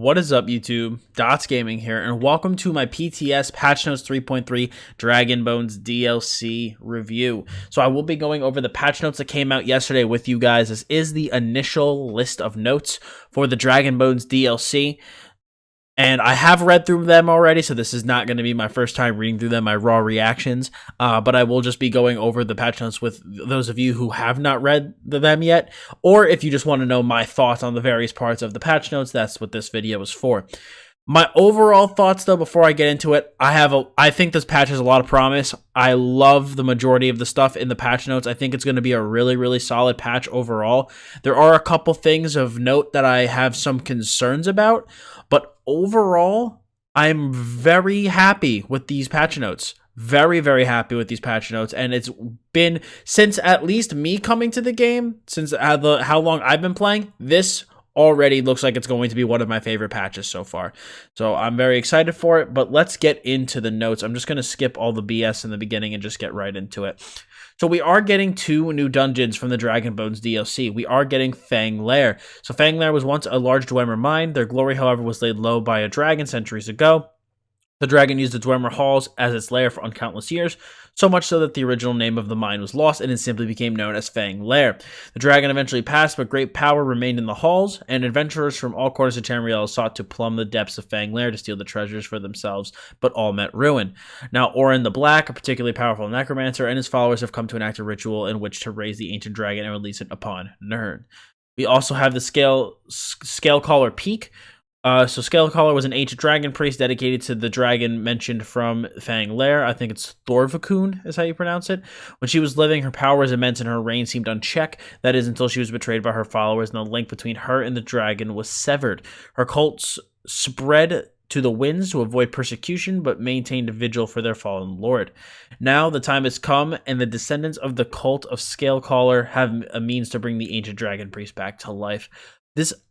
What is up, YouTube? Dots Gaming here, and welcome to my PTS Patch Notes 3.3 Dragon Bones DLC review. So I will be going over the patch notes that came out yesterday with you guys. This is the initial list of notes for the Dragon Bones DLC. And I have read through them already, so this is not going to be my first time reading through them, my raw reactions. But I will just be going over the patch notes with those of you who have not read them yet. Or if you just want to know my thoughts on the various parts of the patch notes, that's what this video is for. My overall thoughts, though, before I get into it, I think this patch has a lot of promise. I love the majority of the stuff in the patch notes. I think it's going to be a really, really solid patch overall. There are a couple things of note that I have some concerns about, but overall, I'm very happy with these patch notes. Very, very happy with these patch notes, and it's been, since at least me coming to the game, since how long I've been playing, this already looks like it's going to be one of my favorite patches so far. So I'm very excited for it, but let's get into the notes. I'm just going to skip all the BS in the beginning and just get right into it. So we are getting 2 new dungeons from the Dragon Bones DLC. We are getting Fang Lair. So Fang Lair was once a large Dwemer mine. Their glory, however, was laid low by a dragon centuries ago. The dragon used the Dwemer halls as its lair for uncountless years, so much so that the original name of the mine was lost and it simply became known as Fang Lair. The dragon eventually passed, but great power remained in the halls, and adventurers from all corners of Tamriel sought to plumb the depths of Fang Lair to steal the treasures for themselves, but all met ruin. Now Orin the Black, a particularly powerful necromancer, and his followers have come to enact a ritual in which to raise the ancient dragon and release it upon Nirn. We also have the Scalecaller Peak. So Scalecaller was an ancient dragon priest dedicated to the dragon mentioned from Fang Lair. I think it's Vokoun is how you pronounce it. When she was living, her power was immense and her reign seemed unchecked. That is, until she was betrayed by her followers and the link between her and the dragon was severed. Her cults spread to the winds to avoid persecution, but maintained a vigil for their fallen lord. Now the time has come, and the descendants of the cult of Scalecaller have a means to bring the ancient dragon priest back to life.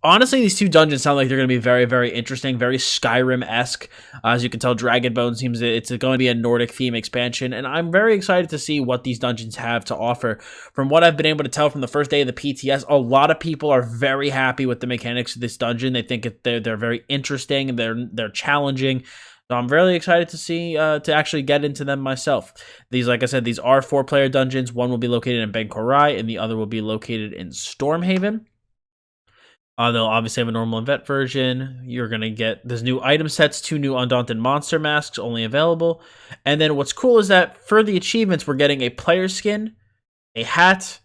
Honestly, these 2 dungeons sound like they're going to be very, very interesting, very Skyrim-esque. As you can tell, Dragon Bones seems it's going to be a Nordic theme expansion, and I'm very excited to see what these dungeons have to offer. From what I've been able to tell from the first day of the PTS, a lot of people are very happy with the mechanics of this dungeon. They think they're very interesting and they're challenging. So I'm really excited to see to actually get into them myself. These, like I said, these are 4-player dungeons. One will be located in Ben Korai, and the other will be located in Stormhaven. They'll obviously have a normal and vet version. You're going to get, there's new item sets, 2 new Undaunted Monster masks only available. And then what's cool is that for the achievements, we're getting a player skin, a hat,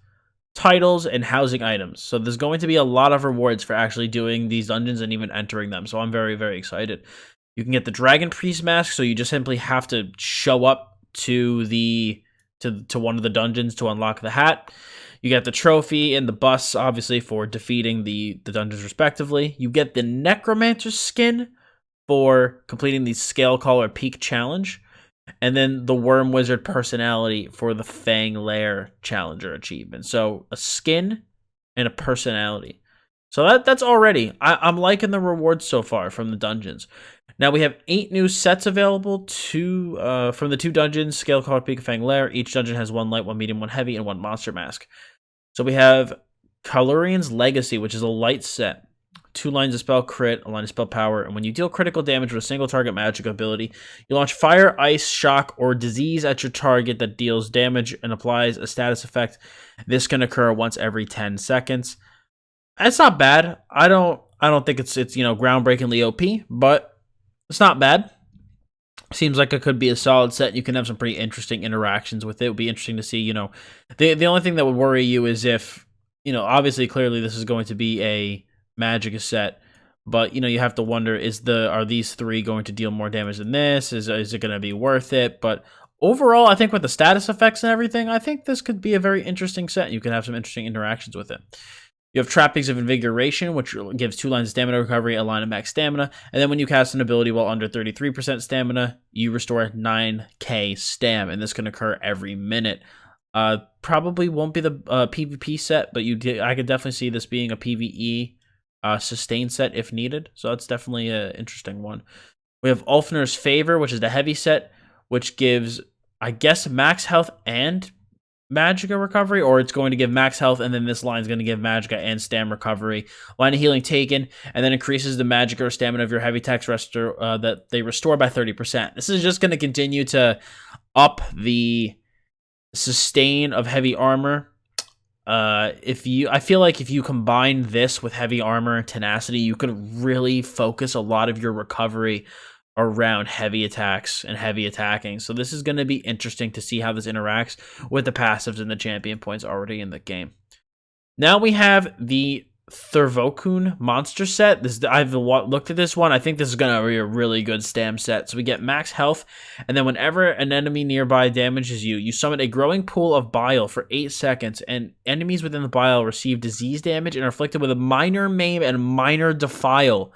titles, and housing items. So there's going to be a lot of rewards for actually doing these dungeons and even entering them. So I'm very, very excited. You can get the Dragon Priest mask, so you just simply have to show up to one of the dungeons to unlock the hat. You get the trophy and the bus, obviously, for defeating the dungeons respectively. You get the Necromancer skin for completing the Scalecaller Peak challenge. And then the Worm Wizard personality for the Fang Lair Challenger achievement. So a skin and a personality. So that's already, I'm liking the rewards so far from the dungeons. Now we have 8 new sets available from the 2 dungeons, Scalecaller Peak and Fang Lair. Each dungeon has 1 light, 1 medium, 1 heavy, and 1 monster mask. So we have Kalurian's Legacy, which is a light set. 2 lines of spell crit, a line of spell power, and when you deal critical damage with a single target magic ability, you launch fire, ice, shock, or disease at your target that deals damage and applies a status effect. This can occur once every 10 seconds. That's not bad. I don't think it's groundbreakingly OP, but it's not bad. Seems like it could be a solid set. You can have some pretty interesting interactions with it. It would be interesting to see, the only thing that would worry you is if, obviously, clearly this is going to be a Magicka set, but, you have to wonder, are these 3 going to deal more damage than this? Is it going to be worth it? But overall, I think with the status effects and everything, I think this could be a very interesting set. You can have some interesting interactions with it. You have Trappings of Invigoration, which gives 2 lines of stamina recovery, a line of max stamina, and then when you cast an ability while under 33% stamina, you restore 9k stam, and this can occur every minute. Probably won't be the PvP set, but I could definitely see this being a PvE sustain set if needed, so that's definitely an interesting one. We have Ulfner's Favor, which is the heavy set, which gives, I guess, max health and Magicka recovery, or it's going to give max health, and then this line is going to give Magicka and stam recovery. Line of healing taken, and then increases the Magicka or stamina of your heavy attacks that they restore by 30%. This is just going to continue to up the sustain of heavy armor. I feel like if you combine this with heavy armor and tenacity, you could really focus a lot of your recovery around heavy attacks and heavy attacking. So this is going to be interesting to see how this interacts with the passives and the champion points already in the game. Now we have the Vokoun Monster Set. I've looked at this one. I think this is going to be a really good stam set. So we get max health, and then whenever an enemy nearby damages you, you summon a growing pool of bile for 8 seconds, and enemies within the bile receive disease damage and are afflicted with a minor maim and minor defile,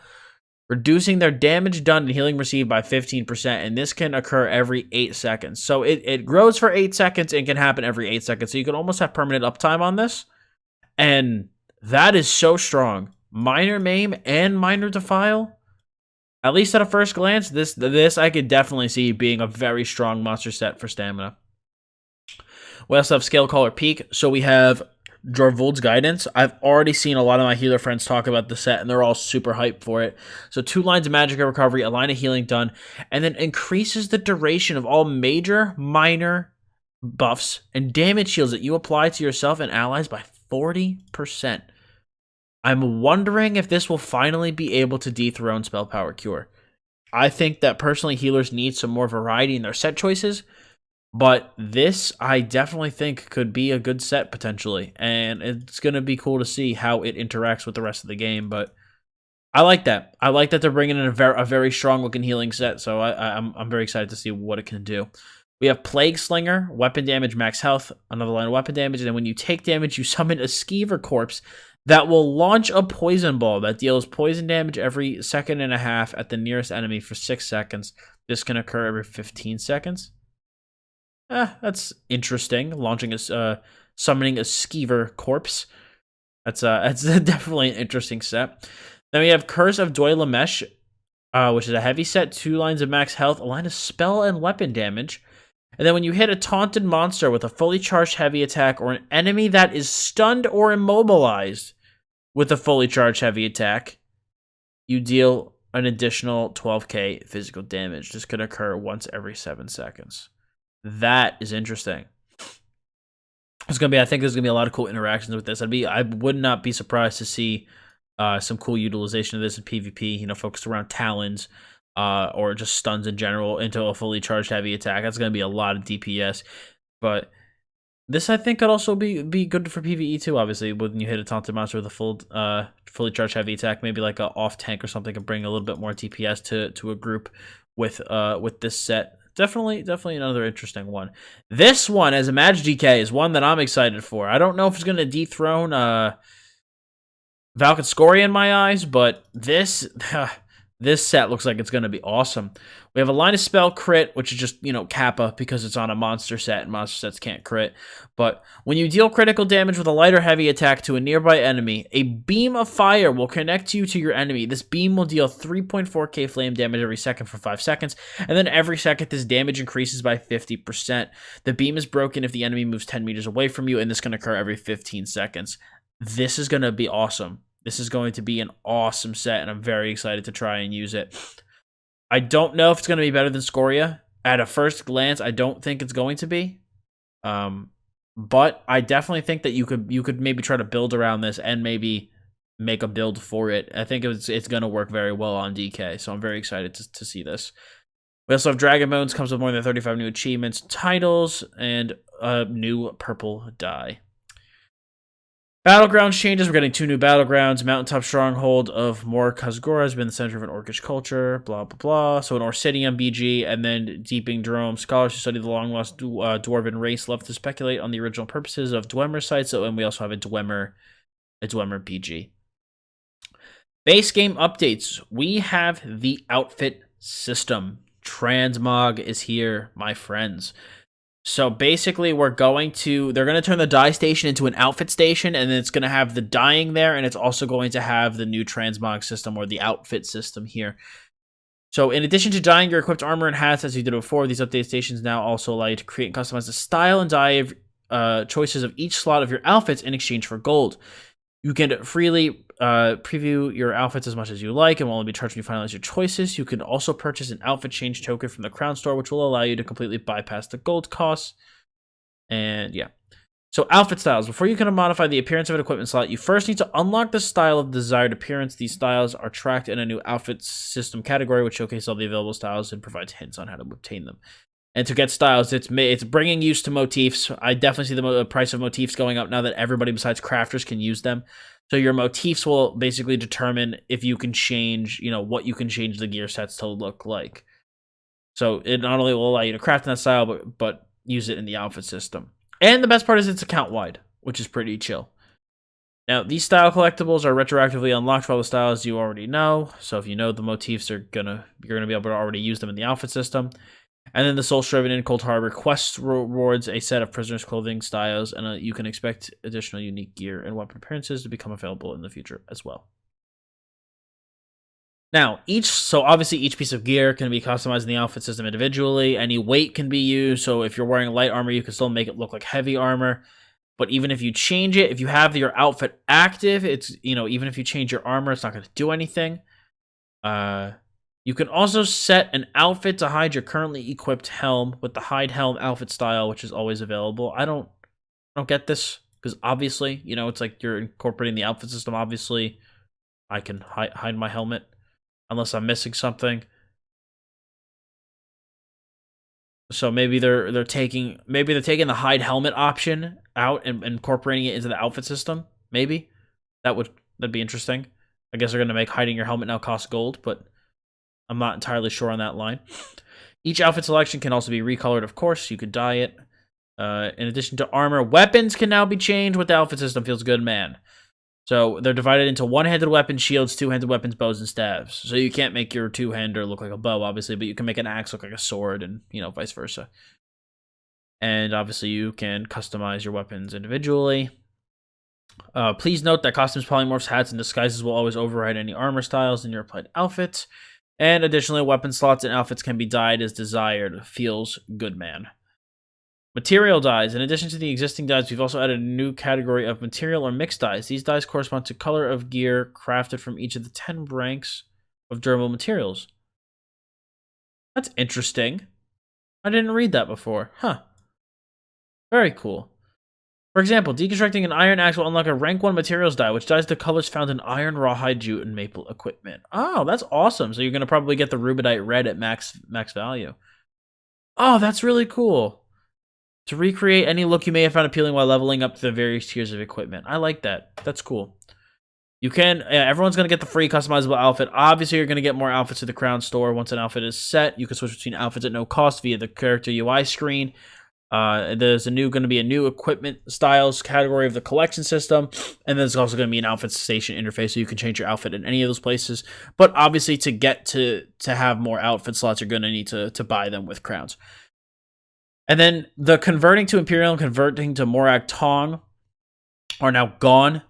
reducing their damage done and healing received by 15%, and this can occur every 8 seconds. So it grows for 8 seconds and can happen every 8 seconds. So you can almost have permanent uptime on this, and that is so strong. Minor maim and minor defile. At least at a first glance, this I could definitely see being a very strong monster set for stamina. We also have Scale Caller Peak. So we have Jorvuld's Guidance. I've already seen a lot of my healer friends talk about the set, and they're all super hyped for it. So 2 lines of Magicka recovery, a line of healing done, and then increases the duration of all major, minor buffs and damage shields that you apply to yourself and allies by 40%. I'm wondering if this will finally be able to dethrone Spell Power Cure. I think that personally healers need some more variety in their set choices, but this I definitely think could be a good set potentially, and it's going to be cool to see how it interacts with the rest of the game, but I like that. I like that they're bringing in a very strong looking healing set, so I'm very excited to see what it can do. We have Plague Slinger, weapon damage, max health, another line of weapon damage, and then when you take damage, you summon a Skeever Corpse that will launch a poison ball that deals poison damage every 1.5 seconds at the nearest enemy for 6 seconds. This can occur every 15 seconds. That's interesting. Summoning a Skeever Corpse. That's definitely an interesting set. Then we have Curse of Doylamesh, which is a heavy set, 2 lines of max health, a line of spell and weapon damage. And then when you hit a taunted monster with a fully charged heavy attack, or an enemy that is stunned or immobilized with a fully charged heavy attack, you deal an additional 12k physical damage. This could occur once every 7 seconds. That is interesting. I think there's gonna be a lot of cool interactions with this. I would not be surprised to see some cool utilization of this in PvP. Focused around Talons. Or just stuns in general into a fully charged heavy attack. That's going to be a lot of DPS. But this, I think, could also be good for PvE too, obviously. When you hit a taunted monster with a fully charged heavy attack, maybe like a off tank or something, could bring a little bit more DPS to a group with this set. Definitely another interesting one. This one, as a Mag DK, is one that I'm excited for. I don't know if it's going to dethrone Valkut Scoria in my eyes, but this... This set looks like it's going to be awesome. We have a line of spell crit, which is just, Kappa, because it's on a monster set, and monster sets can't crit. But when you deal critical damage with a light or heavy attack to a nearby enemy, a beam of fire will connect you to your enemy. This beam will deal 3.4k flame damage every second for 5 seconds, and then every second this damage increases by 50%. The beam is broken if the enemy moves 10 meters away from you, and this can occur every 15 seconds. This is going to be awesome. This is going to be an awesome set, and I'm very excited to try and use it. I don't know if it's going to be better than Scoria. At a first glance, I don't think it's going to be. But I definitely think that you could maybe try to build around this and maybe make a build for it. I think it's going to work very well on DK, so I'm very excited to see this. We also have Dragon Bones, comes with more than 35 new achievements, titles, and a new purple dye. Battlegrounds changes. We're getting 2 new Battlegrounds. Mountaintop Stronghold of Mor Khazgora has been the center of an Orcish culture. Blah, blah, blah. So an Orcidium BG, and then Deeping Drome. Scholars who study the long-lost Dwarven race love to speculate on the original purposes of Dwemer sites. And we also have a Dwemer BG. Base game updates. We have the outfit system. Transmog is here, my friends. So basically, they're going to turn the dye station into an outfit station, and then it's going to have the dyeing there, and it's also going to have the new transmog system, or the outfit system here. So in addition to dyeing your equipped armor and hats as you did before, these update stations now also allow you to create and customize the style and dye choices of each slot of your outfits in exchange for gold. You can freely preview your outfits as much as you like and will only be charged when you finalize your choices. You can also purchase an outfit change token from the Crown Store, which will allow you to completely bypass the gold costs. And yeah. So outfit styles. Before you can modify the appearance of an equipment slot, you first need to unlock the style of desired appearance. These styles are tracked in a new outfit system category, which showcases all the available styles and provides hints on how to obtain them. And to get styles, it's bringing use to motifs. I definitely see the price of motifs going up now that everybody besides crafters can use them. So your motifs will basically determine if you can change, what you can change the gear sets to look like. So it not only will allow you to craft in that style, but use it in the outfit system. And the best part is it's account-wide, which is pretty chill. Now, these style collectibles are retroactively unlocked for all the styles you already know. So if you know the motifs, you're gonna be able to already use them in the outfit system. And then the Soul Striven in Cold Harbor quest rewards a set of prisoners' clothing styles, and you can expect additional unique gear and weapon appearances to become available in the future as well. Now, obviously each piece of gear can be customized in the outfit system individually. Any weight can be used, so if you're wearing light armor, you can still make it look like heavy armor. But even if you change it, if you have your outfit active, it's, even if you change your armor, it's not going to do anything. You can also set an outfit to hide your currently equipped helm with the hide helm outfit style, which is always available. I don't get this, because obviously, it's like you're incorporating the outfit system. Obviously, I can hide my helmet unless I'm missing something. So maybe they're taking the hide helmet option out and incorporating it into the outfit system. Maybe that'd be interesting. I guess they're gonna make hiding your helmet now cost gold, but I'm not entirely sure on that line. Each outfit selection can also be recolored, of course. You could dye it. In addition to armor, weapons can now be changed with the outfit system. Feels good, man. So they're divided into one-handed weapons, shields, two-handed weapons, bows, and staves. So you can't make your two-hander look like a bow, obviously, but you can make an axe look like a sword and, vice versa. And obviously you can customize your weapons individually. Please note that costumes, polymorphs, hats, and disguises will always override any armor styles in your applied outfit. And additionally, weapon slots and outfits can be dyed as desired. Feels good, man. Material dyes. In addition to the existing dyes, we've also added a new category of material or mixed dyes. These dyes correspond to color of gear crafted from each of the 10 ranks of durable materials. That's interesting. I didn't read that before. Huh. Very cool. For example, deconstructing an iron axe will unlock a rank 1 materials dye, which dyes the colors found in iron, rawhide, jute, and maple equipment. Oh, that's awesome. So you're going to probably get the rubidite red at max value. Oh, that's really cool. To recreate any look you may have found appealing while leveling up to the various tiers of equipment. I like that. That's cool. You can, everyone's going to get the free customizable outfit. Obviously, you're going to get more outfits at the Crown Store. Once an outfit is set, you can switch between outfits at no cost via the character UI screen. There's going to be a new equipment styles category of the collection system, and there's also going to be an outfit station interface, so you can change your outfit in any of those places. But obviously, to get to have more outfit slots, you're going to need to buy them with crowns. And then the converting to Imperial and converting to Morag Tong are now gone.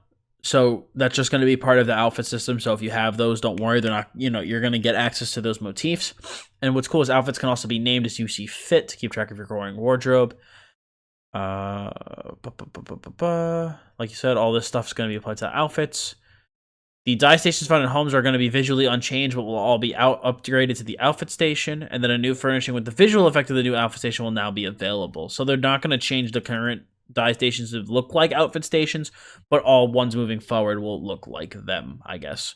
So that's just going to be part of the outfit system. So if you have those, don't worry. They're not, you're going to get access to those motifs. And what's cool is outfits can also be named as you see fit to keep track of your growing wardrobe. Like you said, all this stuff is going to be applied to outfits. The dye stations found in homes are going to be visually unchanged, but will all be upgraded to the outfit station. And then a new furnishing with the visual effect of the new outfit station will now be available. So they're not going to change the current dye stations to look like outfit stations, but all ones moving forward will look like them, I guess.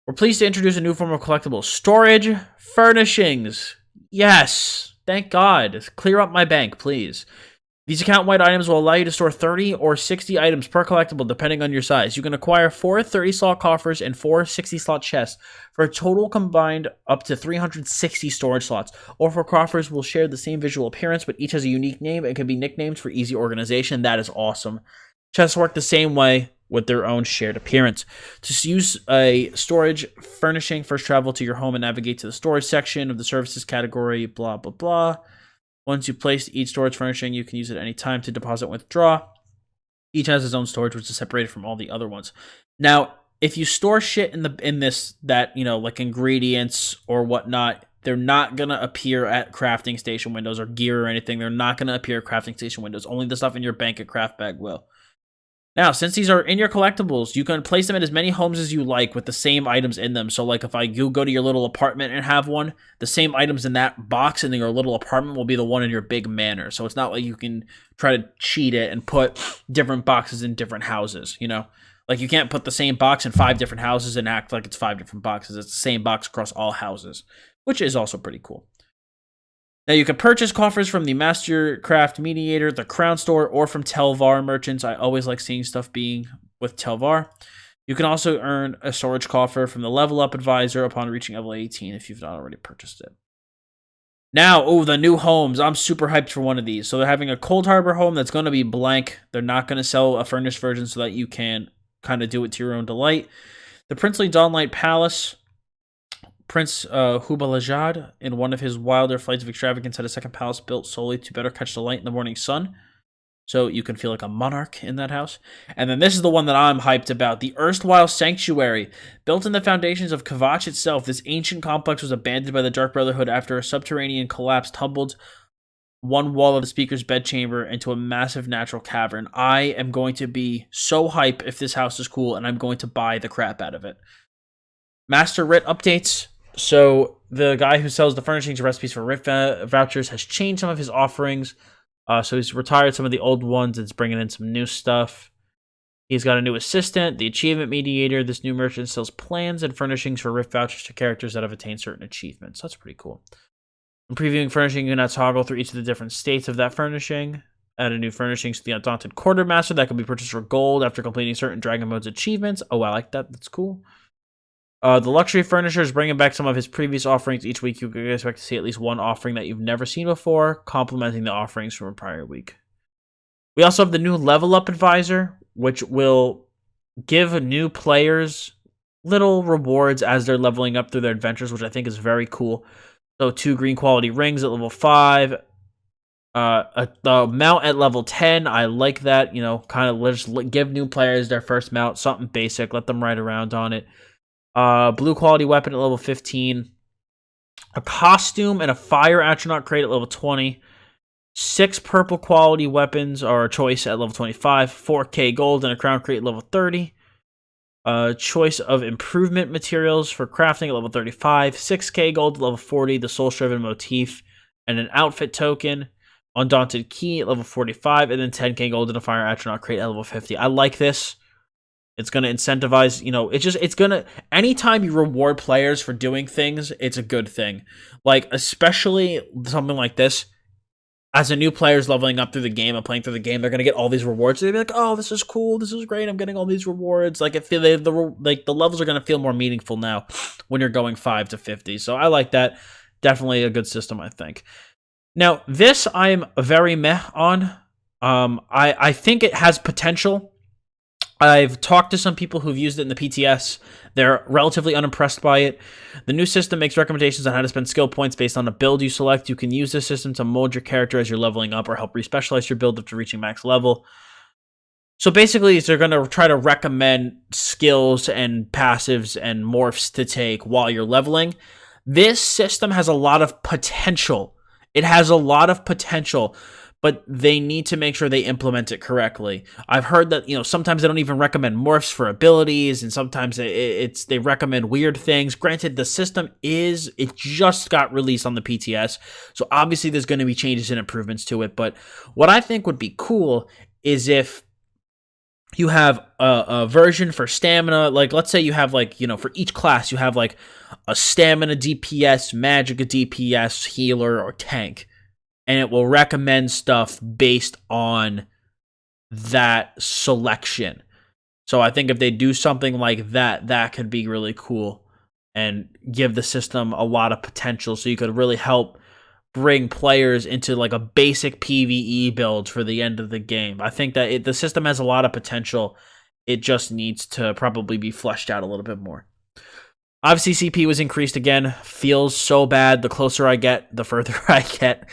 We're pleased to introduce a new form of collectible storage furnishings. Yes, thank God. Clear up my bank, please. These account-wide items will allow you to store 30 or 60 items per collectible, depending on your size. You can acquire 4 30-slot coffers and 4 60-slot chests for a total combined up to 360 storage slots. Or for coffers will share the same visual appearance, but each has a unique name and can be nicknamed for easy organization. That is awesome. Chests work the same way with their own shared appearance. To use a storage furnishing, first travel to your home and navigate to the storage section of the services category, blah, blah, blah. Once you place each storage furnishing, you can use it at any time to deposit and withdraw. Each has its own storage, which is separated from all the other ones. Now, if you store shit in this, like ingredients or whatnot, They're not going to appear at crafting station windows or gear or anything. They're not going to appear at crafting station windows. Only the stuff in your bank at craft bag will. Now, since these are in your collectibles, you can place them in as many homes as you like with the same items in them. So, like, if you go to your little apartment and have one, the same items in that box in your little apartment will be the one in your big manor. So it's not like you can try to cheat it and put different boxes in different houses, you know? Like, you can't put the same box in 5 different houses and act like it's 5 different boxes. It's the same box across all houses, which is also pretty cool. Now, you can purchase coffers from the Mastercraft Mediator, the Crown Store, or from Telvar merchants. I always like seeing stuff being with Telvar. You can also earn a storage coffer from the Level Up Advisor upon reaching level 18 if you've not already purchased it. Now, the new homes. I'm super hyped for one of these. So they're having a Cold Harbor home that's going to be blank. They're not going to sell a furnished version so that you can kind of do it to your own delight. The Princely Dawnlight Palace. Prince Hubalajad, in one of his wilder flights of extravagance, had a second palace built solely to better catch the light in the morning sun. So you can feel like a monarch in that house. And then this is the one that I'm hyped about. The erstwhile Sanctuary. Built in the foundations of Kvatch itself, this ancient complex was abandoned by the Dark Brotherhood after a subterranean collapse tumbled one wall of the speaker's bedchamber into a massive natural cavern. I am going to be so hype if this house is cool, and I'm going to buy the crap out of it. Master Writ updates. So the guy who sells the furnishings and recipes for Writ vouchers has changed some of his offerings. So he's retired some of the old ones and is bringing in some new stuff. He's got a new assistant, the Achievement Mediator. This new merchant sells plans and furnishings for Writ vouchers to characters that have attained certain achievements. That's pretty cool. In previewing furnishing, you can now toggle through each of the different states of that furnishing. Add a new furnishings to the Undaunted Quartermaster that can be purchased for gold after completing certain Dragon Mode's achievements. Oh, I like that. That's cool. The Luxury Furnisher is bringing back some of his previous offerings. Each week, you can expect to see at least one offering that you've never seen before, complementing the offerings from a prior week. We also have the new Level Up Advisor, which will give new players little rewards as they're leveling up through their adventures, which I think is very cool. So 2 green quality rings at level 5. The mount at level 10, I like that. You know, kind of let's give new players their first mount, something basic, let them ride around on it. Blue quality weapon at level 15. A costume and a fire astronaut crate at level 20. 6 purple quality weapons are a choice at level 25. 4k gold and a crown crate at level 30. Choice of improvement materials for crafting at level 35. 6k gold at level 40. The soul shriven motif and an outfit token. Undaunted key at level 45. And then 10k gold and a fire astronaut crate at level 50. I like this. It's going to incentivize, you know, it's going to, anytime you reward players for doing things, it's a good thing. Like, especially something like this, as a new player's leveling up through the game and playing through the game, they're going to get all these rewards. So they'll be like, oh, this is cool, this is great, I'm getting all these rewards. Like, the levels are going to feel more meaningful now when you're going 5 to 50. So I like that. Definitely a good system, I think. Now, this I'm very meh on. I think it has potential. I've talked to some people who've used it in the PTS. They're relatively unimpressed by it. The new system makes recommendations on how to spend skill points based on a build you select. You can use this system to mold your character as you're leveling up or help respecialize your build after reaching max level. So basically, they're going to try to recommend skills and passives and morphs to take while you're leveling. This system has a lot of potential. It has a lot of potential, but they need to make sure they implement it correctly. I've heard that, you know, sometimes they don't even recommend morphs for abilities, and sometimes they recommend weird things. Granted, the system it just got released on the PTS, so obviously there's going to be changes and improvements to it. But what I think would be cool is if you have a version for stamina. Like, let's say you have, like, you know, for each class, you have like a stamina DPS, magic DPS, healer, or tank. And it will recommend stuff based on that selection. So I think if they do something like that, that could be really cool and give the system a lot of potential. So you could really help bring players into like a basic PvE build for the end of the game. I think that the system has a lot of potential. It just needs to probably be fleshed out a little bit more. Obviously, CP was increased again. Feels so bad. The closer I get, the further I get.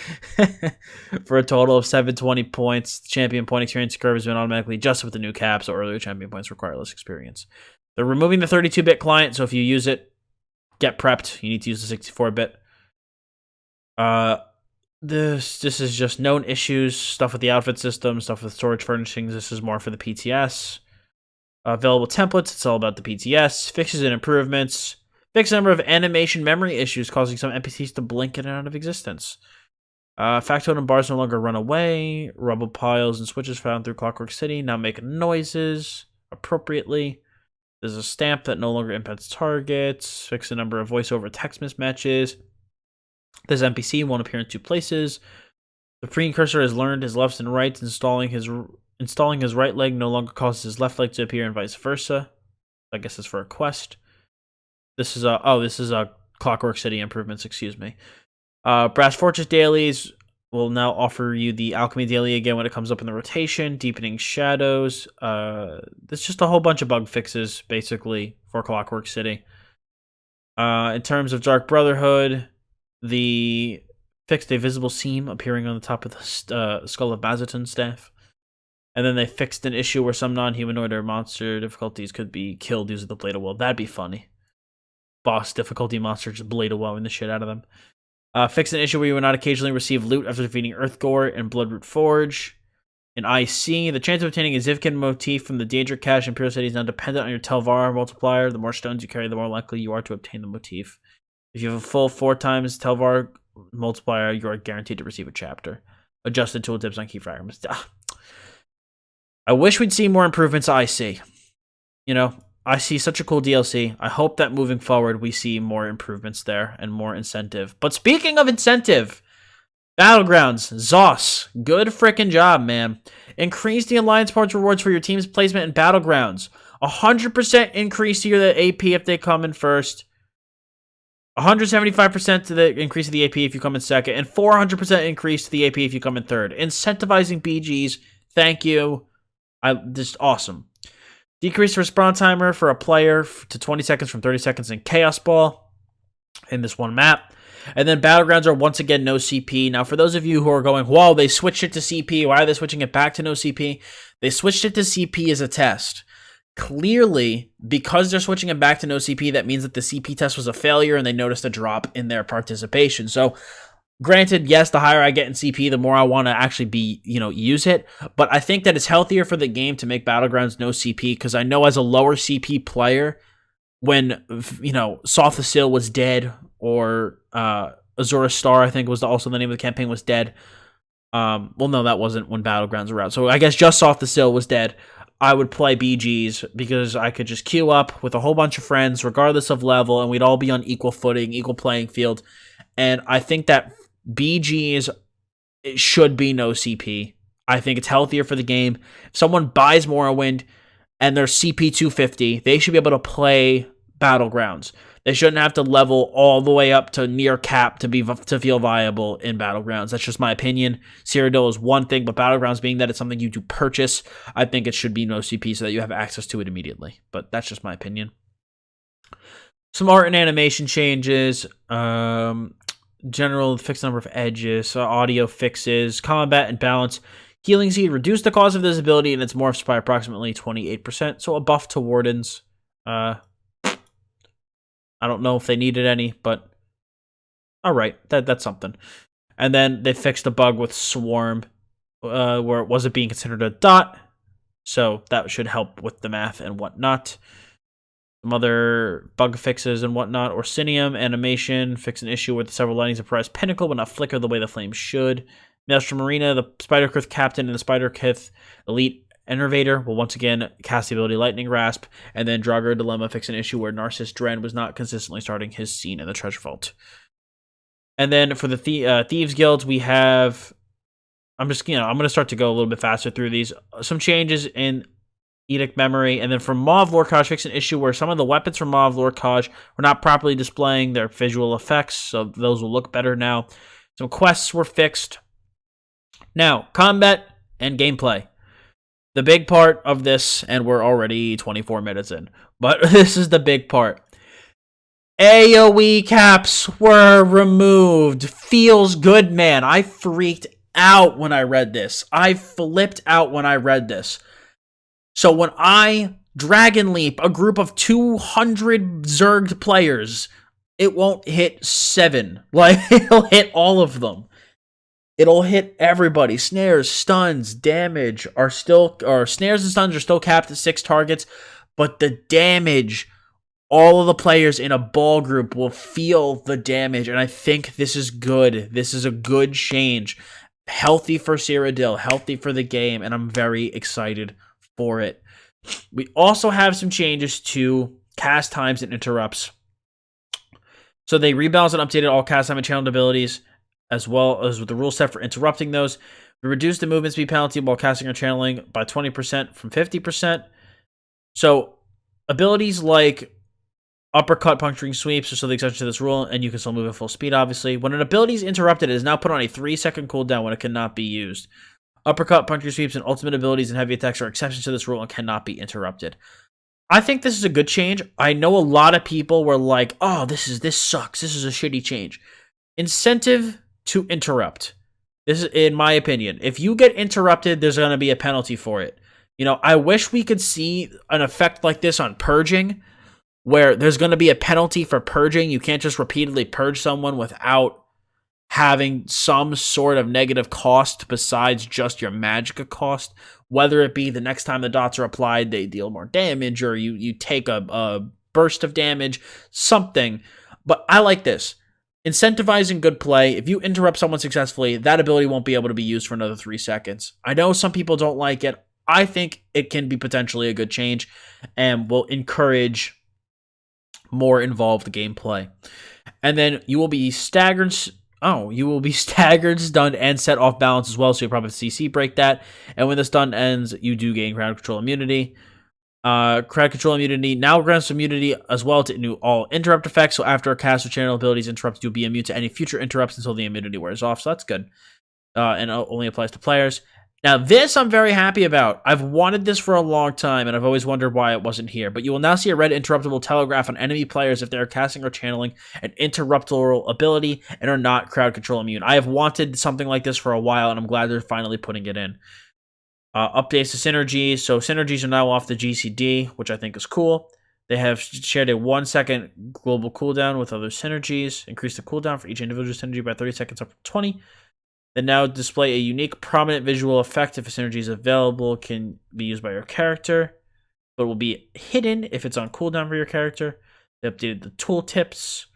For a total of 720 points. Champion point experience curve has been automatically adjusted with the new cap, so earlier champion points require less experience. They're removing the 32-bit client, so if you use it, get prepped. You need to use the 64-bit. This is just known issues, stuff with the outfit system, stuff with storage furnishings. This is more for the PTS. Available templates, it's all about the PTS. Fixes and improvements. Fix a number of animation memory issues causing some NPCs to blink in and out of existence. Factotum bars no longer run away. Rubble piles and switches found through Clockwork City now make noises appropriately. There's a stamp that no longer impacts targets. Fix a number of voiceover text mismatches. This NPC won't appear in two places. The precursor has learned his lefts and rights. Installing his right leg no longer causes his left leg to appear and vice versa. I guess it's for a quest. This is a Clockwork City improvements, excuse me. Brass Fortress dailies will now offer you the Alchemy daily again when it comes up in the rotation. Deepening Shadows. There's just a whole bunch of bug fixes, basically, for Clockwork City. In terms of Dark Brotherhood, the fixed a visible seam appearing on the top of the Skull of Bazatun's staff. And then they fixed an issue where some non-humanoid or monster difficulties could be killed using the Blade of Woe. That'd be funny. Boss difficulty monster just Blade of Woe-ing the shit out of them. Fix an issue where you will not occasionally receive loot after defeating Earthgore and Bloodroot Forge. In IC, the chance of obtaining a Zivkin motif from the Danger Cache in Pure City is now dependent on your Telvar multiplier. The more stones you carry, the more likely you are to obtain the motif. If you have a full 4 times Telvar multiplier, you are guaranteed to receive a chapter. Adjusted tooltips on key fragments. I wish we'd see more improvements to IC. You know, I see such a cool DLC. I hope that moving forward we see more improvements there and more incentive. But speaking of incentive, Battlegrounds, Zos, good frickin' job, man. Increase the Alliance Points rewards for your team's placement in Battlegrounds. 100% increase to your AP if they come in first. 175% to the increase of the AP if you come in second. And 400% increase to the AP if you come in third. Incentivizing BGs. Thank you. Just awesome. Decrease the respawn timer for a player to 20 seconds from 30 seconds in Chaos Ball in this one map. And then Battlegrounds are once again no CP. Now, for those of you who are going, whoa, they switched it to CP. Why are they switching it back to no CP? They switched it to CP as a test. Clearly, because they're switching it back to no CP, that means that the CP test was a failure and they noticed a drop in their participation. So, granted, yes, the higher I get in CP, the more I want to actually use it. But I think that it's healthier for the game to make Battlegrounds no CP, because I know as a lower CP player, when, Soft the Seal was dead, or Azura Star, I think was also the name of the campaign, was dead. Well, no, that wasn't when Battlegrounds were out. So I guess just Soft the Seal was dead. I would play BGs because I could just queue up with a whole bunch of friends, regardless of level, and we'd all be on equal footing, equal playing field. And I think that BGs should be no CP. I think it's healthier for the game. If someone buys Morrowind and they're CP 250, they should be able to play Battlegrounds. They shouldn't have to level all the way up to near cap to feel viable in Battlegrounds. That's just my opinion. Cyrodiil is one thing, but Battlegrounds, being that it's something you do purchase, I think it should be no CP so that you have access to it immediately. But that's just my opinion. Some art and animation changes. General fixed number of edges. Audio fixes. Combat and balance. Healing Seed reduced the cost of visibility and its morphs by approximately 28%. So a buff to Wardens. I don't know if they needed any, but all right, that's something. And then they fixed a bug with Swarm, where it wasn't being considered a dot, so that should help with the math and whatnot. Some other bug fixes and whatnot. Orsinium animation, fix an issue with several lightnings of Prize Pinnacle will not flicker the way the flames should. Maelstrom Marina, the Spider-Kith Captain and the Spider-Kith Elite Enervator will once again cast the ability Lightning Grasp, and then Draugr Dilemma fix an issue where Narcissus Dren was not consistently starting his scene in the Treasure Vault. And then for the Thieves Guilds, we have... I'm going to start to go a little bit faster through these. Some changes in Edict Memory, and then for Mauve Lorcage, fix an issue where some of the weapons from Mauve Lorcage were not properly displaying their visual effects, so those will look better now. Some quests were fixed. Now, combat and gameplay. The big part of this, and we're already 24 minutes in, but this is the big part. AoE caps were removed. Feels good, man. I freaked out when I read this. I flipped out when I read this. So when I Dragon Leap a group of 200 Zerged players it won't hit 7. Like, it'll hit all of them. It'll hit everybody. Snares, stuns, damage are still, or snares and stuns are still capped at 6 targets, but the damage, all of the players in a ball group will feel the damage, and I think this is good. This is a good change. Healthy for Cyrodiil, healthy for the game, and I'm very excited for it. We also have some changes to cast times and interrupts. So they rebalanced and updated all cast time and channeled abilities, as well as with the rule set for interrupting those. We reduced the movement speed penalty while casting or channeling by 20% from 50%. So abilities like uppercut, puncturing sweeps are still the exception to this rule, and you can still move at full speed, obviously. When an ability is interrupted, it is now put on a 3-second cooldown when it cannot be used. Uppercut, puncturing sweeps, and ultimate abilities and heavy attacks are exceptions to this rule and cannot be interrupted. I think this is a good change. I know a lot of people were like, oh, this sucks. This is a shitty change. Incentive to interrupt. This is, in my opinion, if you get interrupted, there's going to be a penalty for it. You know, I wish we could see an effect like this on purging, where there's going to be a penalty for purging. You can't just repeatedly purge someone without having some sort of negative cost besides just your magicka cost, whether it be the next time the dots are applied, they deal more damage, or you take a burst of damage, something. But I like this. Incentivizing good play. If you interrupt someone successfully, that ability won't be able to be used for another 3 seconds. I know some people don't like it. I think it can be potentially a good change and will encourage more involved gameplay. And then you will be staggered. You will be staggered, stunned, and set off balance as well, so you'll probably have to CC break that. And when the stun ends, you do gain crowd control immunity. Crowd control immunity now grants immunity as well to all interrupt effects. So after a cast or channel abilities interrupts, you'll be immune to any future interrupts until the immunity wears off. So that's good. And it only applies to players. Now this I'm very happy about. I've wanted this for a long time, and I've always wondered why it wasn't here. But you will now see a red interruptible telegraph on enemy players if they are casting or channeling an interruptible ability and are not crowd control immune. I have wanted something like this for a while, and I'm glad they're finally putting it in. Updates to synergies. So synergies are now off the GCD, which I think is cool. They have shared a 1-second global cooldown with other synergies. Increase the cooldown for each individual synergy by 30 seconds up to 20. They now display a unique prominent visual effect if a synergy is available, can be used by your character, but will be hidden if it's on cooldown for your character. They updated the tooltips.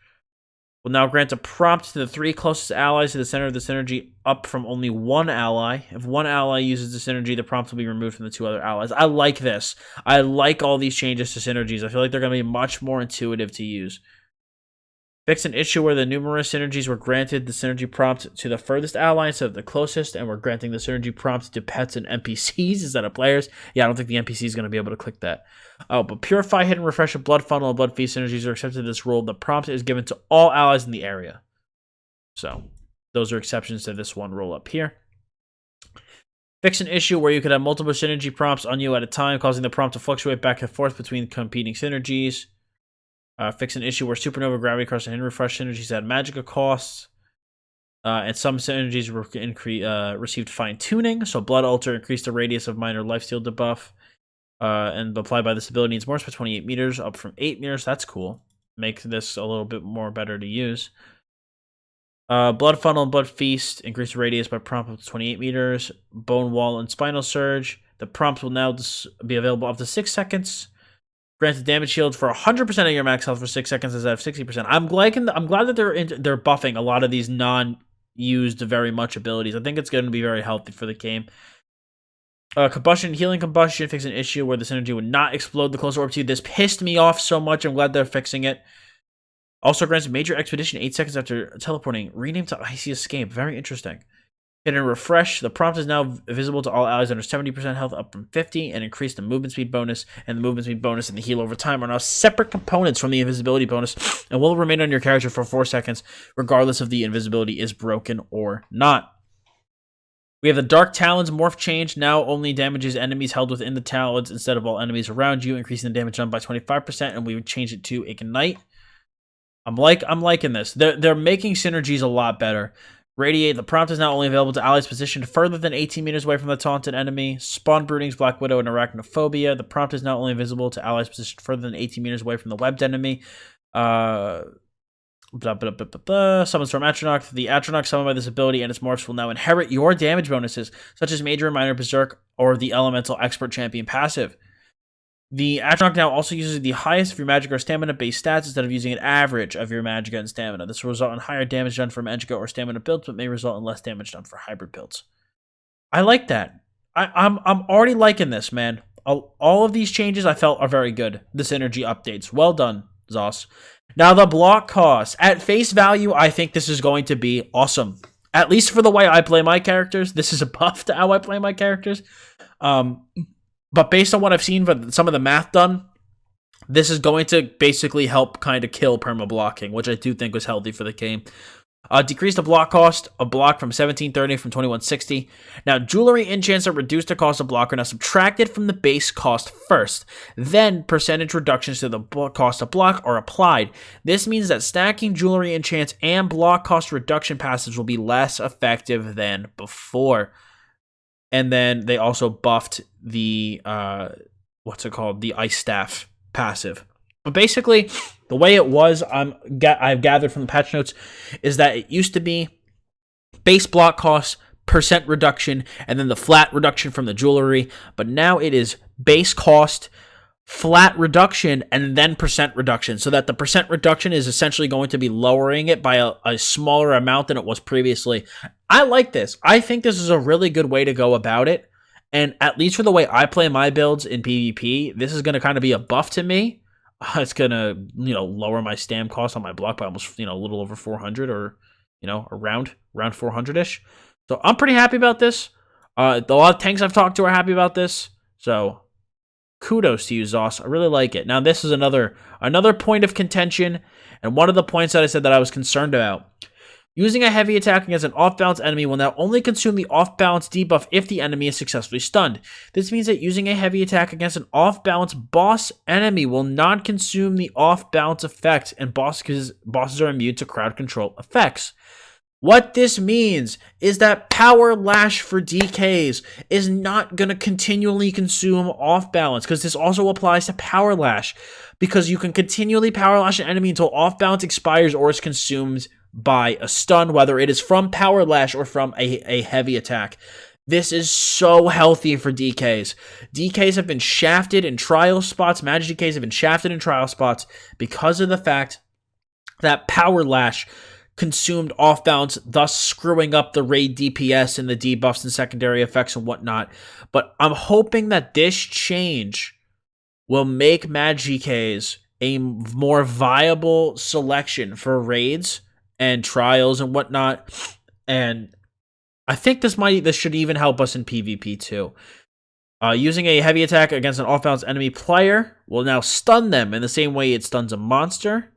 Will now grant a prompt to the 3 closest allies to the center of the synergy, up from only 1 ally. If 1 ally uses the synergy, the prompt will be removed from the 2 other allies. I like this. I like all these changes to synergies. I feel like they're going to be much more intuitive to use. Fix an issue where the numerous synergies were granted the synergy prompt to the furthest ally instead of the closest, and we're granting the synergy prompt to pets and NPCs instead of players. Yeah, I don't think the NPC is going to be able to click that. Oh, but Purify, Hidden Refresh, Blood Funnel, and Blood Feast synergies are accepted in this rule. The prompt is given to all allies in the area. So, those are exceptions to this one rule up here. Fix an issue where you could have multiple synergy prompts on you at a time, causing the prompt to fluctuate back and forth between competing synergies. Fix an issue where Supernova, Gravity Crush, and Hidden Refresh synergies had magicka costs. And some synergies were received fine-tuning. So Blood Altar increased the radius of minor lifesteal debuff. And applied by this ability needs Morph by 28 meters, up from 8 meters. That's cool. Make this a little bit more better to use. Blood Funnel and Blood Feast increase the radius by prompt up to 28 meters. Bone Wall and Spinal Surge. The prompt will now be available up to 6 seconds. Granted damage shield for 100% of your max health for 6 seconds instead of 60%. I'm glad that they're buffing a lot of these non-used very much abilities. I think it's going to be very healthy for the game. Combustion, Healing Combustion, fix an issue where the synergy would not explode the closer orb to you. This pissed me off so much. I'm glad they're fixing it. Also grants Major Expedition 8 seconds after teleporting. Rename to Icy Escape. Very interesting. Hidden Refresh. The prompt is now visible to all allies under 70% health, up from 50, and increase the movement speed bonus. And the movement speed bonus and the heal over time are now separate components from the invisibility bonus, and will remain on your character for 4 seconds, regardless if the invisibility is broken or not. We have the Dark Talons morph change. Now only damages enemies held within the Talons instead of all enemies around you, increasing the damage done by 25%, and we would change it to Ignite. I'm liking this. They're making synergies a lot better. Radiate. The prompt is now only available to allies positioned further than 18 meters away from the taunted enemy. Spawn Broodings, Black Widow, and Arachnophobia. The prompt is now only visible to allies positioned further than 18 meters away from the webbed enemy. Summons from Atronach. The Atronach summoned by this ability and its morphs will now inherit your damage bonuses, such as Major and Minor Berserk or the Elemental Expert Champion passive. The Atronach now also uses the highest of your Magicka or Stamina-based stats instead of using an average of your Magicka and Stamina. This will result in higher damage done for Magicka or Stamina builds, but may result in less damage done for hybrid builds. I like that. I'm already liking this, man. All of these changes I felt are very good. The synergy updates. Well done, Zos. Now, the block cost. At face value, I think this is going to be awesome. At least for the way I play my characters. This is a buff to how I play my characters. But based on what I've seen for some of the math done, this is going to basically help kind of kill perma-blocking, which I do think was healthy for the game. Decrease the block cost of block from 1730 from 2160. Now, jewelry enchants that reduce the cost of block are now subtracted from the base cost first. Then, percentage reductions to the cost of block are applied. This means that stacking jewelry enchants and block cost reduction passives will be less effective than before. And then they also buffed the, the Ice Staff passive. But basically, the way it was, I've gathered from the patch notes, is that it used to be base block cost, percent reduction, and then the flat reduction from the jewelry. But now it is base cost, flat reduction, and then percent reduction. So that the percent reduction is essentially going to be lowering it by a smaller amount than it was previously. I like this. I think this is a really good way to go about it. And at least for the way I play my builds in PvP, this is going to kind of be a buff to me. It's going to, lower my stam cost on my block by almost, a little over 400 or, around 400-ish. So I'm pretty happy about this. A lot of tanks I've talked to are happy about this. So kudos to you, Zos. I really like it. Now, this is another point of contention, and one of the points that I said that I was concerned about. Using a heavy attack against an off-balance enemy will now only consume the off-balance debuff if the enemy is successfully stunned. This means that using a heavy attack against an off-balance boss enemy will not consume the off-balance effect, and bosses are immune to crowd control effects. What this means is that Power Lash for DKs is not going to continually consume off-balance, because this also applies to Power Lash, because you can continually Power Lash an enemy until off-balance expires or is consumed by a stun, whether it is from Power Lash or from a heavy attack. This is so healthy for DKs. DKs have been shafted in trial spots. Magic DKs have been shafted in trial spots because of the fact that Power Lash consumed off balance, thus screwing up the raid DPS and the debuffs and secondary effects and whatnot. But I'm hoping that this change will make Magic DKs a more viable selection for raids and trials and whatnot, and I think this should even help us in PvP too. Using a heavy attack against an off-balance enemy player will now stun them in the same way it stuns a monster,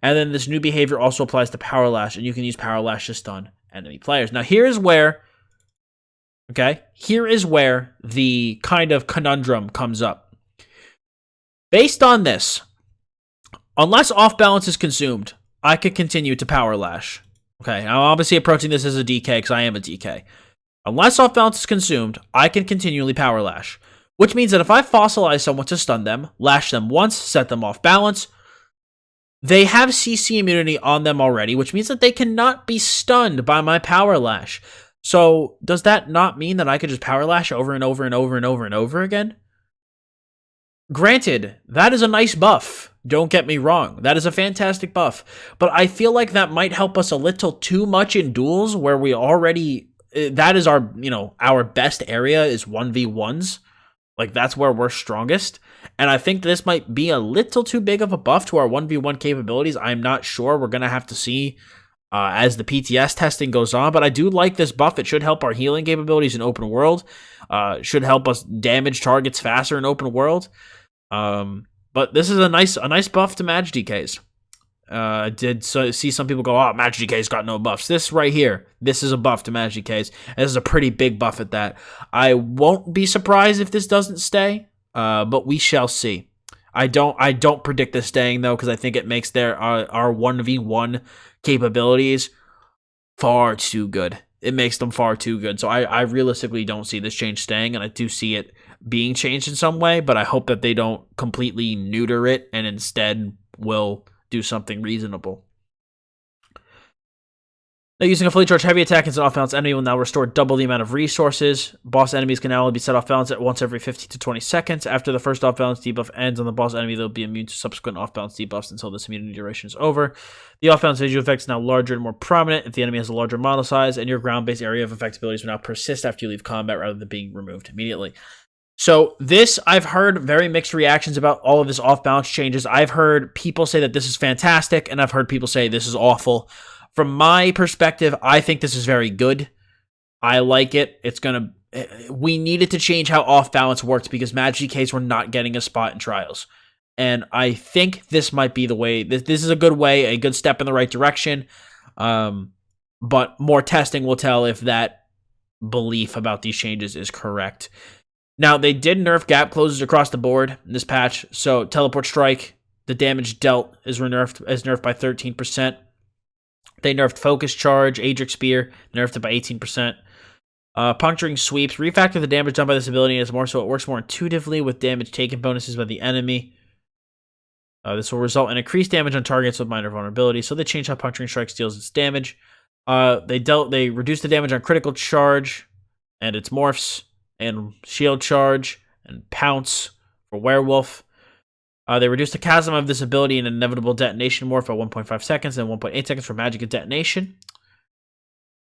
and then this new behavior also applies to Power Lash, and you can use Power Lash to stun enemy players. Now here is where the kind of conundrum comes up. Based on this, unless off-balance is consumed, I could continue to Power Lash. Okay, I'm obviously approaching this as a DK because I am a DK. Unless off balance is consumed, I can continually Power Lash. Which means that if I fossilize someone to stun them, lash them once, set them off balance, they have CC immunity on them already, which means that they cannot be stunned by my Power Lash. So, does that not mean that I could just Power Lash over and over and over and over and over again? Granted, that is a nice buff. Don't get me wrong. That is a fantastic buff. But I feel like that might help us a little too much in duels where we already... That is our best area is 1v1s. Like, that's where we're strongest. And I think this might be a little too big of a buff to our 1v1 capabilities. I'm not sure. We're going to have to see as the PTS testing goes on. But I do like this buff. It should help our healing capabilities in open world. Should help us damage targets faster in open world. But this is a nice buff to Mag DKs. I did see some people go, oh, Mag DK's got no buffs. This right here, this is a buff to Mag DKs. And this is a pretty big buff at that. I won't be surprised if this doesn't stay, but we shall see. I don't predict this staying though, because I think it makes our 1v1 capabilities far too good. It makes them far too good. So I realistically don't see this change staying, and I do see it being changed in some way, but I hope that they don't completely neuter it and instead will do something reasonable. Now, using a fully charged heavy attack against an off-balance enemy will now restore double the amount of resources. Boss enemies can now only be set off-balance at once every 15 to 20 seconds. After the first off-balance debuff ends on the boss enemy, they'll be immune to subsequent off-balance debuffs until this immunity duration is over. The off-balance visual effect is now larger and more prominent if the enemy has a larger model size, and your ground-based area of effect abilities will now persist after you leave combat rather than being removed immediately. So this, I've heard very mixed reactions about all of this off-balance changes. I've heard people say that this is fantastic, and I've heard people say this is awful. From my perspective, I think this is very good. I like it. We needed to change how off-balance worked because Magic GKs were not getting a spot in Trials. And I think this might be the way. This is a good way, a good step in the right direction. But more testing will tell if that belief about these changes is correct. Now, they did nerf gap closes across the board in this patch. So, Teleport Strike, the damage dealt is nerfed by 13%. They nerfed Focus Charge, Adric Spear, nerfed it by 18%. Puncturing Sweeps, refactor the damage done by this ability as more so it works more intuitively with damage taken bonuses by the enemy. This will result in increased damage on targets with minor vulnerability, so they changed how Puncturing Strike deals its damage. They reduced the damage on Critical Charge and its morphs, and Shield Charge, and Pounce for Werewolf. They reduced the chasm of this ability in Inevitable Detonation morph by 1.5 seconds and 1.8 seconds for Magic and Detonation.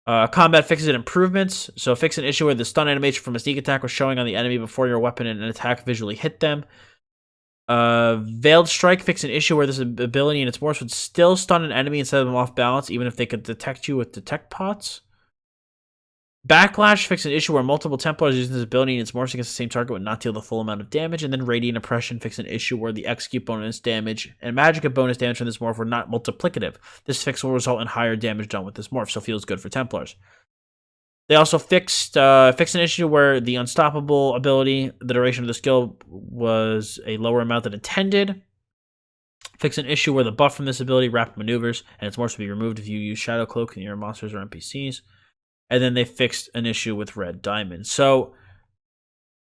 Combat fixes and improvements. So fix an issue where the stun animation from a sneak attack was showing on the enemy before your weapon and an attack visually hit them. Veiled Strike fix an issue where this ability and its morphs would still stun an enemy and set them off balance even if they could detect you with detect pots. Backlash fix an issue where multiple Templars using this ability and its morphs against the same target would not deal the full amount of damage. And then Radiant Oppression fix an issue where the execute bonus damage and Magicka bonus damage from this morph were not multiplicative. This fix will result in higher damage done with this morph, so feels good for Templars. They also fixed an issue where the Unstoppable ability, the duration of the skill was a lower amount than intended. Fix an issue where the buff from this ability, Rapid Maneuvers, and its morphs will be removed if you use Shadow Cloak in your monsters or NPCs. And then they fixed an issue with Red Diamond. So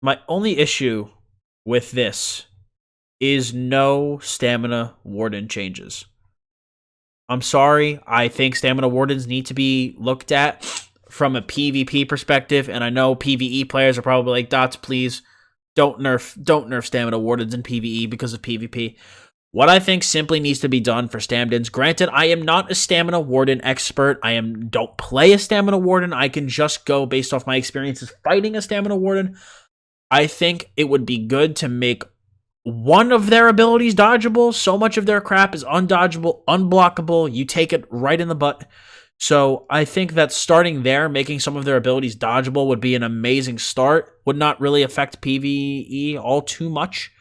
my only issue with this is no Stamina Warden changes. I'm sorry. I think Stamina Wardens need to be looked at from a PvP perspective. And I know PvE players are probably like, Dots, please don't nerf Stamina Wardens in PvE because of PvP. What I think simply needs to be done for Stamdens, granted, I am not a Stamina Warden expert. Don't play a Stamina Warden. I can just go based off my experiences fighting a Stamina Warden. I think it would be good to make one of their abilities dodgeable. So much of their crap is undodgeable, unblockable. You take it right in the butt. So I think that starting there, making some of their abilities dodgeable would be an amazing start. Would not really affect PvE all too much.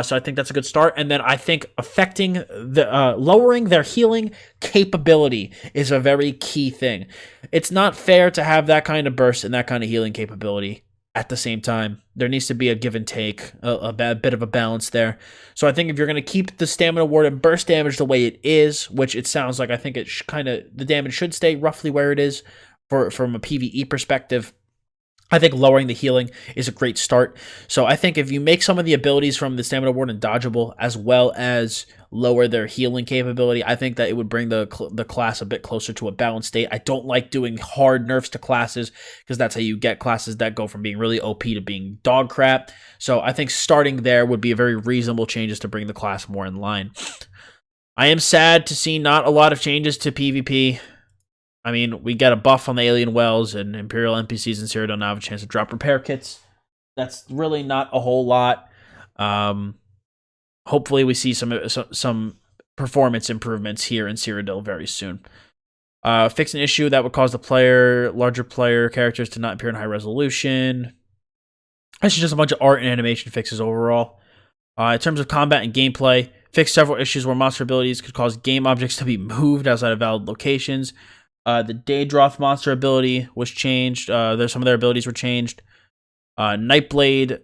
So I think that's a good start. And then I think affecting lowering their healing capability is a very key thing. It's not fair to have that kind of burst and that kind of healing capability at the same time. There needs to be a give and take, a bit of a balance there. So I think if you're going to keep the Stamina Ward and burst damage the way it is, which it sounds like, I think the damage should stay roughly where it is from a PvE perspective. I think lowering the healing is a great start. So I think if you make some of the abilities from the Stamina Warden dodgeable as well as lower their healing capability, I think that it would bring the class a bit closer to a balanced state. I don't like doing hard nerfs to classes because that's how you get classes that go from being really OP to being dog crap. So I think starting there would be a very reasonable changes to bring the class more in line. I am sad to see not a lot of changes to PvP. I mean, we get a buff on the Alien Wells, and Imperial NPCs in Cyrodiil now have a chance to drop repair kits. That's really not a whole lot. Hopefully, we see some performance improvements here in Cyrodiil very soon. Fix an issue that would cause the larger player characters to not appear in high resolution. This is just a bunch of art and animation fixes overall. In terms of combat and gameplay, fix several issues where monster abilities could cause game objects to be moved outside of valid locations. The Daedroth monster ability was changed. Some of their abilities were changed. Nightblade,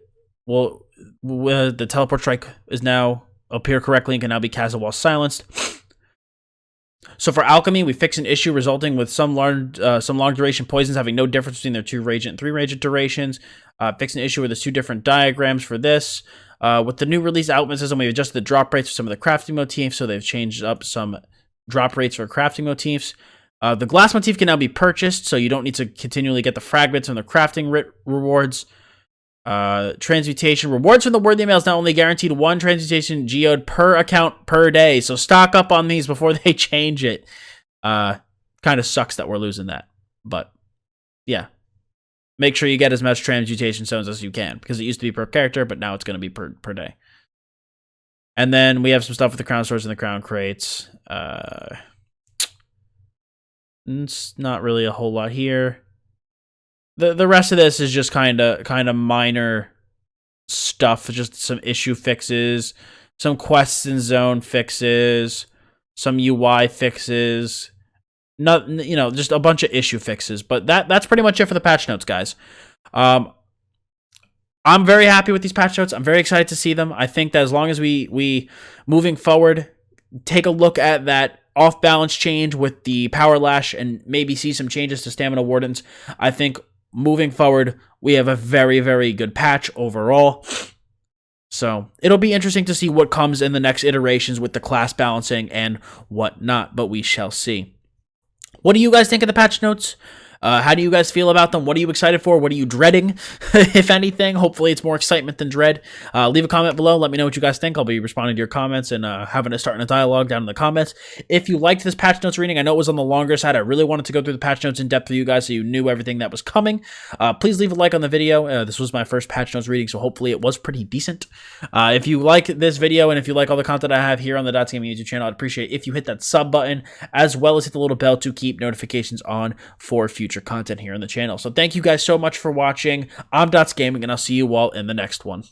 the teleport strike is now appear correctly and can now be casted while silenced. So for Alchemy, we fixed an issue resulting with some long duration poisons having no difference between their 2 Radiant and 3 Radiant durations. Fixed an issue with the 2 different diagrams for this. With the new release output system, we've adjusted the drop rates for some of the crafting motifs, so they've changed up some drop rates for crafting motifs. The glass motif can now be purchased, so you don't need to continually get the fragments from the crafting Writ rewards. Transmutation rewards from the Worthy Mail is now only guaranteed 1 transmutation geode per account per day, so stock up on these before they change it. Kind of sucks that we're losing that, but yeah. Make sure you get as much transmutation stones as you can, because it used to be per character, but now it's going to be per day. And then we have some stuff with the crown swords and the crown crates. It's not really a whole lot here. The rest of this is just kind of minor stuff, just some issue fixes, some quests and zone fixes, some UI fixes. Not, you know, just a bunch of issue fixes, but that's pretty much it for the patch notes, guys. I'm very happy with these patch notes. I'm very excited to see them. I think that as long as we moving forward, take a look at that off balance change with the power lash and maybe see some changes to stamina wardens, I think moving forward we have a very, very good patch overall. So it'll be interesting to see what comes in the next iterations with the class balancing and whatnot, but we shall see. What do you guys think of the patch notes? How do you guys feel about them? What are you excited for? What are you dreading, if anything? Hopefully it's more excitement than dread. Leave a comment below. Let me know what you guys think. I'll be responding to your comments and starting a dialogue down in the comments. If you liked this patch notes reading, I know it was on the longer side. I really wanted to go through the patch notes in depth for you guys so you knew everything that was coming. Please leave a like on the video. This was my first patch notes reading, so hopefully it was pretty decent. If you like this video and if you like all the content I have here on the Dots Gaming YouTube channel, I'd appreciate it if you hit that sub button, as well as hit the little bell to keep notifications on for future content here on the channel. So thank you guys so much for watching. I'm Dots Gaming, and I'll see you all in the next one.